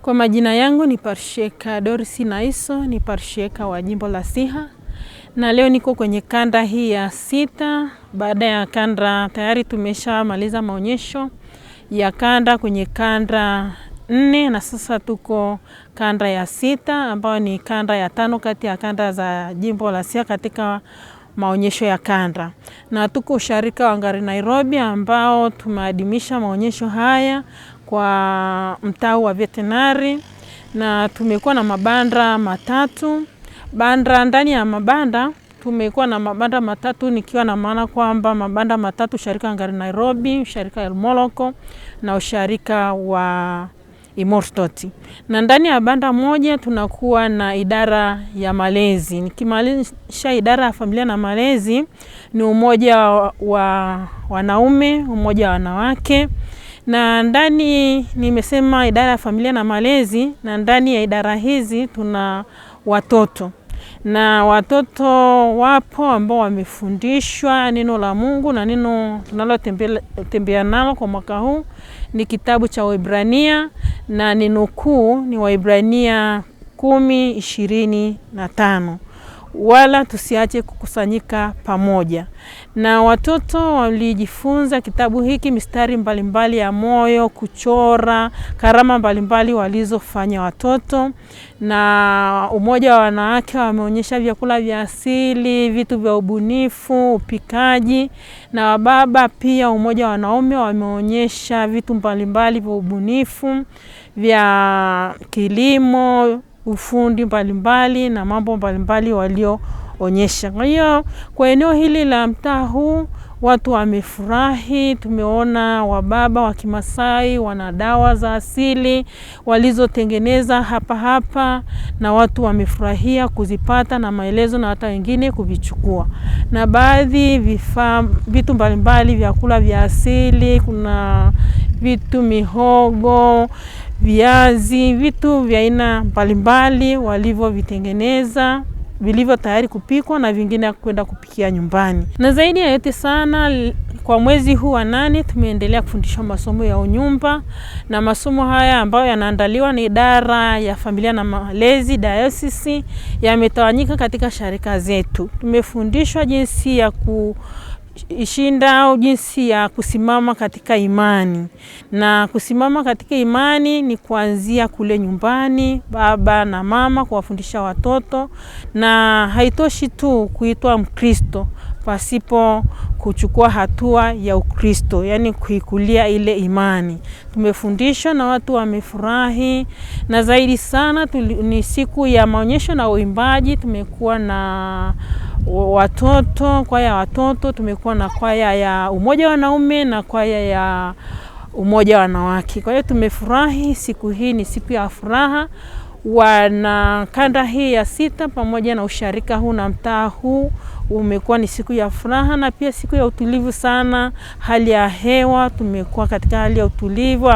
Kwa majina yangu ni Parsheka Dorisi Naiso, ni Parsheka wa jimbo la Siha. Na leo niko kwenye kanda hii ya 6. Baada ya kanda tayari tumeshamaliza maonyesho ya kanda kwenye kanda 4, na sasa tuko kanda ya 6 ambayo ni kanda ya 5 kati ya kanda za jimbo la Siha katika maonyesho ya kanda. Na tuko usharika wa Ngari Nairobi ambao tumeadhimisha maonyesho haya kwa mtaa wa veterinary, na tumekuwa na mabanda matatu. Banda ndani ya mabanda tumekuwa na mabanda matatu, nikiwa na maana kwamba mabanda matatu: usharika wa Ngari Nairobi, usharika El Moloko na usharika wa Imortoti. Na ndani ya banda moja tunakuwa na idara ya malezi. Nikimaanisha idara ya familia na malezi ni umoja wa wanaume, umoja wa wanawake. Na ndani nimesema idara ya familia na malezi, na ndani ya idara hizi tuna watoto. Na watoto wapo ambao wamefundishwa neno la Mungu, na neno tunalotembea nalo kwa mwaka huu ni kitabu cha Waebrania, na neno kuu ni Waebrania 10:25. Wala tusiache kukusanyika pamoja. Na watoto walijifunza kitabu hiki mistari mbalimbali ya moyo, kuchora, karama mbalimbali walizofanya watoto. Na umoja wa wanawake wameonyesha vyakula vya asili, vitu vya ubunifu, upikaji. Na wababa pia umoja wa wanaume wameonyesha vitu mbalimbali vya ubunifu, vya kilimo, ufundi mbalimbali na mambo mbalimbali walioonyesha. Kwa hiyo kwa eneo hili la mtaa huu watu wamefurahi. Tumeona wababa wa Kimasai wana dawa za asili walizotengeneza hapa, na watu wamefurahia kuzipata na maelezo, na hata wengine kuvichukua. Na baadhi vitu mbalimbali vyakula vya asili, kuna vitu mihogo, viazi, vitu vya aina mbalimbali walivyovitengeneza, vilivyo tayari kupikwa na vingine kwenda kupikia nyumbani. Na zaidi ya yote sana, kwa mwezi huu wa 8 tumeendelea kufundisha masomo ya unyumba, na masomo haya ambayo yanaandaliwa na idara ya familia na malezi diocese yametawanyika katika sharika zetu. Tumefundishwa jinsi ya ishinda au jinsi ya kusimama katika imani. Na kusimama katika imani ni kuanzia kule nyumbani, baba na mama kuwafundisha watoto. Na haitoshi tu kuitwa Mkristo pasipo kuchukua hatua ya Ukristo, yani kuikulia ile imani. Tumefundishwa na watu wamefurahi. Na zaidi sana ni siku ya maonyesho na uimbaji. Tumekuwa na watoto, kwaya watoto, tumekuwa na kwaya ya umoja wa wanaume na kwaya ya umoja wa wanawake. Kwa hiyo tumefurahi. Siku hii ni siku ya furaha. Wana kanda hii ya 6 pamoja na usharika huu na mtaa huu umekuwa ni siku ya furaha, na pia siku ya utulivu sana. Hali ya hewa tumekuwa katika hali ya utulivu,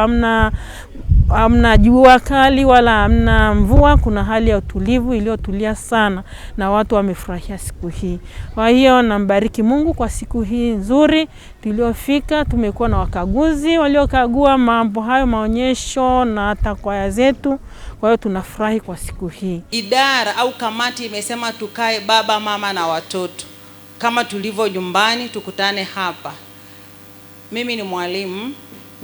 hamna jua kali wala hamna mvua. Kuna hali ya utulivu iliyotulia sana, na watu wamefurahia siku hii. Kwa hiyo nambariki Mungu kwa siku hii nzuri tuliofika. Tumekuwa na wakaguzi waliokagua mambo hayo, maonyesho na hata kwaya zetu. Kwa hiyo tunafurahi kwa siku hii. Idara au kamati imesema tukae baba, mama na watoto kama tulivyo nyumbani, tukutane hapa. Mimi ni mwalimu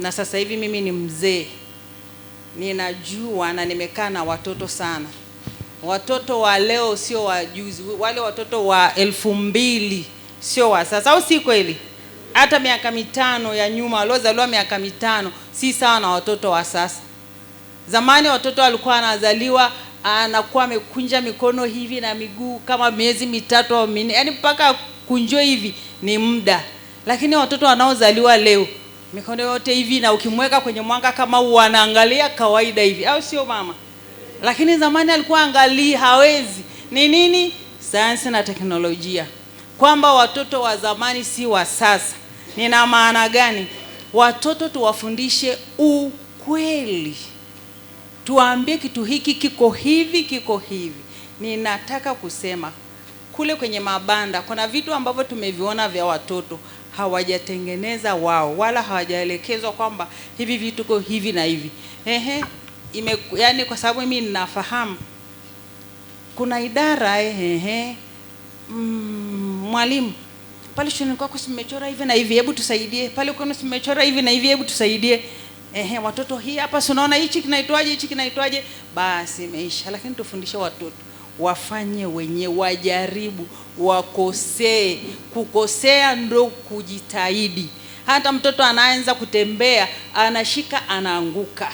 na sasa hivi mimi ni mzee. Ninajua na nimekaa na watoto sana. Watoto wa leo sio wa juzi. Wale watoto wa 2000 sio wa sasa, au si kweli? Hata miaka 5 ya nyuma waliozaliwa miaka 5 si sawa na watoto wa sasa. Zamani watoto walikuwa wanazaliwa anakuwa amekunja mikono hivi na miguu kama miezi 3 au 4, yani mpaka kunjwa hivi ni muda. Lakini watoto wanaozaliwa leo mikono yote hivi, na ukimweka kwenye mwanga kama wanaangalia kawaida hivi, au sio mama? Lakini zamani alikuwa angalia hawezi. Ni nini? Sayansi na teknolojia. Kwamba watoto wa zamani si wa sasa. Nina maana gani? Watoto tuwafundishe ukweli. Tuambie kitu hiki kiko hivi, kiko hivi. Ninataka kusema kule kwenye mabanda kuna vitu ambavyo tumeviona vya watoto hawajatengeneza wao, wala hawajaelekezwa kwamba hivi vitu kwa hivi na hivi. yani kwa sababu mimi ninafahamu kuna idara mwalimu pale shuleni kwako simechora hivi na hivi, hebu tusaidie. Pale kwenu simechora hivi na hivi, hebu tusaidie. Watoto hii hapa unaona hichi kinaitwaje, hichi kinaitwaje? Basi imeisha. Lakini tufundishe watoto wafanye wenyewe, wajaribu, wakosee. Kukosea ndo kujitahidi. Hata mtoto anaanza kutembea, anashika anaanguka.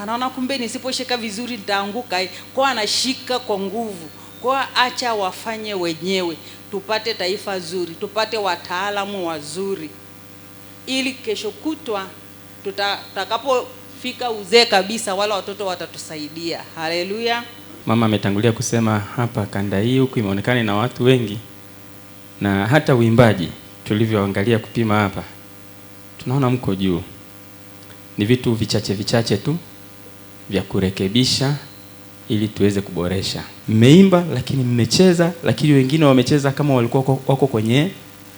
Anaona kumbe nisiposhika vizuri nitaanguka. Kwa anashika kwa nguvu. Kwa acha wafanye wenyewe. Tupate taifa zuri, tupate wataalamu wazuri, ili kesho kutwa tutakapofika uzee kabisa wala watoto watatusaidia. Haleluya. Mama ametangulia kusema hapa kanda hii huku imeonekana na watu wengi, na hata uimbaji tulivyoangalia kupima hapa tunaona mko juu. Ni vitu vichache tu vya kurekebisha ili tuweze kuboresha. Mmeimba lakini mmecheza, lakini wengine wamecheza kama walikuwa wako kwenye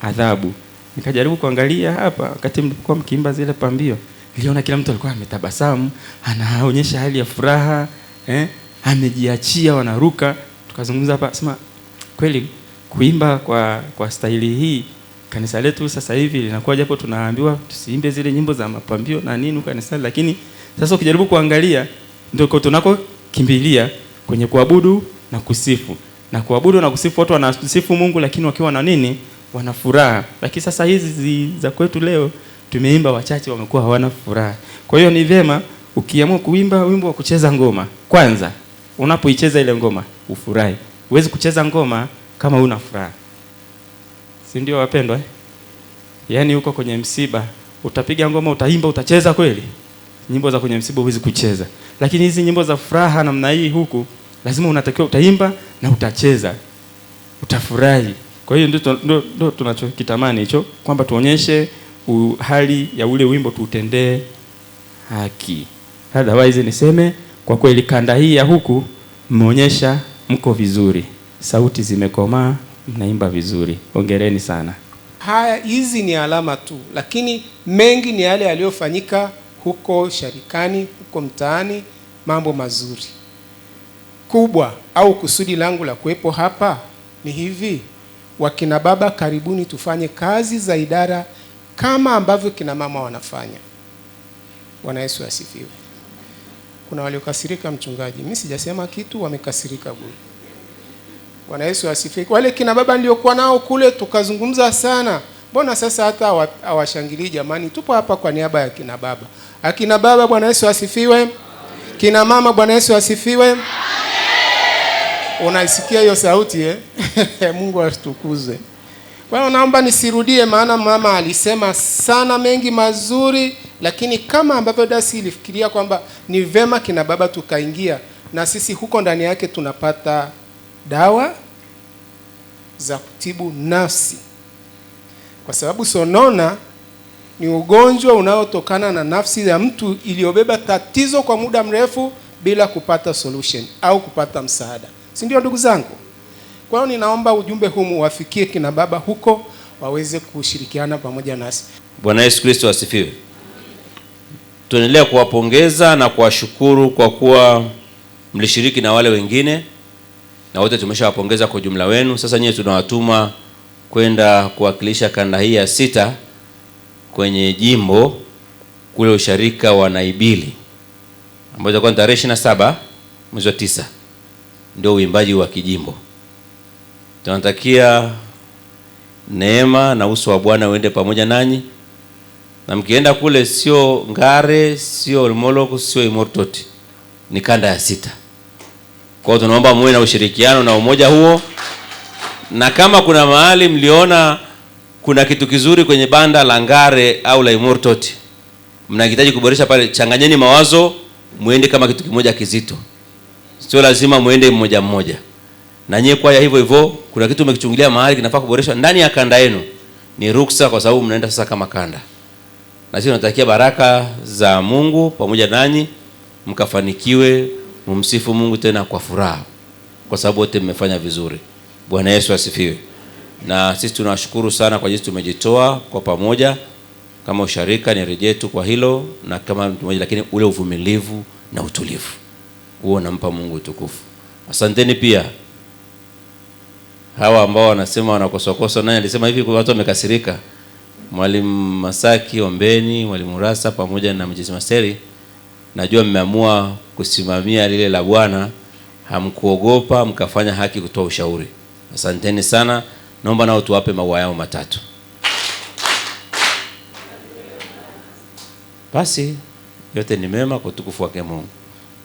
adhabu. Nikajaribu kuangalia hapa wakati mlikuwa mkiimba zile pambio, niliona kila mtu alikuwa ametabasamu, anaonyesha hali ya furaha, amejiachia, wanaruka. Tukazungumza hapa, sema kweli kuimba kwa staili hii kanisa letu sasa hivi linakuwa, japo tunaambiwa tusiimbe zile nyimbo za mapambio na nini kanisa, lakini sasa ukijaribu kuangalia ndio tunako kimbilia kwenye kuabudu na kusifu. Na kuabudu na kusifu, watu wanasifu Mungu lakini wakiwa na nini? Wana furaha. Lakini sasa hizi za kwetu leo tumeimba, wachache wamekuwa hawana furaha. Kwa hiyo ni vyema ukiamua kuimba wimbo wa kucheza ngoma, kwanza unapoicheza ile ngoma ufurahi. Huwezi kucheza ngoma kama huna furaha. Si ndio wapendwa? Yaani uko kwenye msiba, utapiga ngoma, utaimba, utacheza kweli? Nyimbo za kwenye msiba huwezi kucheza. Lakini hizi nyimbo za furaha namna hii huku lazima unatakiwa utaimba na utacheza. Utafurahi. Kwa hiyo ndio tunachokitamani hicho, kwamba tuonyeshe hali ya ule wimbo, tuutendee haki. Otherwise niseme kwa kweli kanda hii ya huku mmeonyesha mko vizuri. Sauti zimekomaa, mnaimba vizuri. Hongereni sana. Hizi ni alama tu, lakini mengi ni yale yaliyofanyika huko sharikani, huko mtaani, mambo mazuri. Kubwa au kusudi langu la kuwepo hapa ni hivi: wakina baba, karibuni tufanye kazi za idara kama ambavyo kina mama wanafanya. Bwana Yesu asifiwe. Kuna waliokasirika mchungaji, mimi sijasema kitu, wamekasirika bure. Bwana Yesu asifiwe. Wale kina baba niliokuwa nao kule tukazungumza sana. Mbona sasa hata hawashangilii jamani? Tupo hapa kwa niaba ya kina baba. Akina baba, Bwana Yesu asifiwe. Kina mama, Bwana Yesu asifiwe. Amen. Unaisikia hiyo sauti Mungu atukuzwe. Kwa hiyo naomba nisirudie, maana mama alisema sana mengi mazuri, lakini kama ambavyo dasi ilifikiria kwamba ni vema kina baba tukaingia, na sisi huko ndani yake tunapata dawa za kutibu nafsi. Kwa sababu sonona ni ugonjwa unaotokana na nafsi ya mtu iliyobeba tatizo kwa muda mrefu bila kupata solution au kupata msaada. Si ndio ndugu zangu? Kwa hiyo ninaomba ujumbe huu wafikie kina baba huko, waweze kushirikiana pamoja nasi. Bwana Yesu Kristo asifiwe. Tuendelea kuwapongeza na kuwashukuru kwa kuwa mlishiriki na wale wengine, na wote tumeshawapongeza kwa jumla wenu. Sasa nyinyi tunawatuma kwenda kuwakilisha kanda hii ya 6 kwenye jimbo kule usharika wa Naibili, ambapo itakuwa tarehe 27 mwezi wa 9, ndio uimbaji wa kijimbo. Tunatakia neema na uso wa Bwana uende pamoja nanyi. Na mkienda kule sio Ngare, sio Olmoloko, sio Imortoti, ni kanda ya 6. Kwa hiyo tunaomba muwe na ushirikiano na umoja huo. Na kama kuna mahali mliona kuna kitu kizuri kwenye banda la Ngare au la Imortoti, mnahitaji kuboresha pale, changanyeni mawazo, muende kama kitu kimoja kizito. Sio lazima muende mmoja mmoja. Na nyie kwa hivyo hivyo, kuna kitu mmekichungulia mahali kinafaa kuboreshwa ndani ya kanda yenu, ni ruksa, kwa sababu mnaenda sasa kama kanda. Na sisi tunatakia baraka za Mungu pamoja nanyi, mkafanikiwe, mumsifu Mungu tena kwa furaha, kwa sababu wote mmefanya vizuri. Bwana Yesu asifiwe. Na sisi tunashukuru sana kwa jinsi tumejitoa kwa pamoja kama usharika, ni rejetu kwa hilo na kama mtu mmoja, lakini ule uvumilivu na utulivu. huo nampa Mungu utukufu. Asanteni pia hawa ambao wanasema wanakosokosa, naye alisema hivi kwa watu wamekasirika. Mwalimu Masaki, Ombeni, Mwalimu Rasa pamoja na Mjezi Masteri, najua mmeamua kusimamia lile la Bwana, hamkuogopa, mkafanya haki kutoa ushauri. Asanteni sana. Naomba nao tuwape maua yao matatu. Basi yote ni mema kwa utukufu wake Mungu.